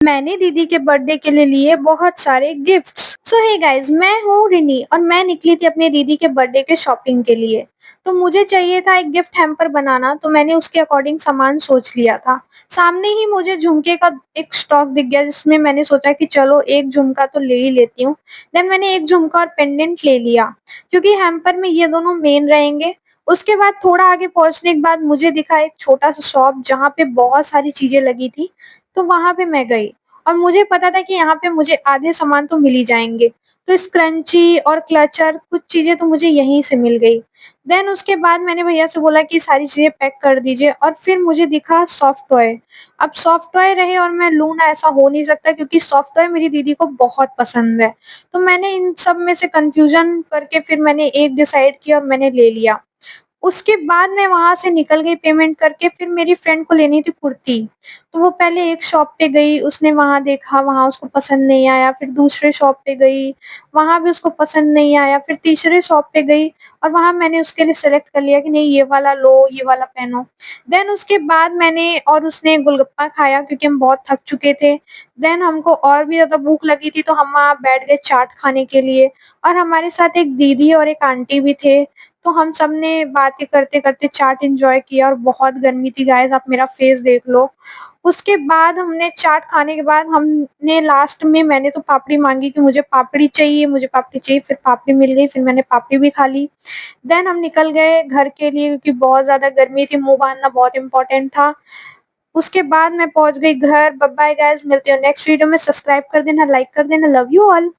मैंने दीदी के बर्थडे के लिए लिए बहुत सारे गिफ्ट्स। सो हे गाइस, मैं हूँ रिनी और मैं निकली थी अपनी दीदी के बर्थडे के शॉपिंग के लिए। तो मुझे चाहिए था एक गिफ्ट हैम्पर बनाना, तो मैंने उसके अकॉर्डिंग सामान सोच लिया था। सामने ही मुझे झुमके का एक स्टॉक दिख गया, जिसमें मैंने सोचा कि चलो एक झुमका तो ले ही लेती हूँ। देन मैंने एक झुमका और पेंडेंट ले लिया, क्योंकि हैम्पर में ये दोनों मेन रहेंगे। उसके बाद थोड़ा आगे पहुंचने के बाद मुझे दिखा एक छोटा सा शॉप, जहाँ पे बहुत सारी चीजें लगी थी। तो वहां पे मैं गई और मुझे पता था कि यहाँ पे मुझे आधे सामान तो मिल ही जाएंगे। तो स्क्रंची और क्लचर कुछ चीजें तो मुझे यहीं से मिल गई। देन उसके बाद मैंने भैया से बोला कि सारी चीजें पैक कर दीजिए, और फिर मुझे दिखा सॉफ्ट टॉय। अब सॉफ्ट टॉय रहे और मैं लूं ना, ऐसा हो नहीं सकता, क्योंकि सॉफ्ट टॉय मेरी दीदी को बहुत पसंद है। तो मैंने इन सब में से कंफ्यूजन करके फिर मैंने एक डिसाइड किया और मैंने ले लिया। उसके बाद मैं वहां से निकल गई पेमेंट करके। फिर मेरी फ्रेंड को लेनी थी कुर्ती। तो वो पहले एक शॉप पे गई, उसने वहां देखा, वहां उसको पसंद नहीं आया। फिर दूसरे शॉप पे गई, वहां भी उसको पसंद नहीं आया। फिर तीसरे शॉप पे गई और वहां मैंने उसके लिए सेलेक्ट कर लिया कि नहीं, ये वाला लो, ये वाला पहनो। देन उसके बाद मैंने और उसने गोलगप्पा खाया, क्योंकि हम बहुत थक चुके थे। देन हमको और भी ज्यादा भूख लगी थी, तो हम वहां बैठ गए चाट खाने के लिए। और हमारे साथ एक दीदी और एक आंटी भी थे। तो हम सब ने बातें करते-करते चाट एन्जॉय किया, और बहुत गर्मी थी गाइस, आप मेरा फेस देख लो। उसके बाद हमने चाट खाने के बाद हमने लास्ट में मैंने तो पापड़ी माँगी कि मुझे पापड़ी चाहिए, मुझे पापड़ी चाहिए। फिर पापड़ी मिल गई, फिर मैंने पापड़ी भी खा ली। देन हम निकल गए घर के लिए, क्योंकि बहुत ज़्यादा गर्मी थी, मुँह बाँधना बहुत इम्पोर्टेंट था। उसके बाद मैं पहुँच गई घर। बाय बाय गाइस, मिलते हैं नेक्स्ट वीडियो में। सब्सक्राइब कर देना, लाइक कर देना। Love you all.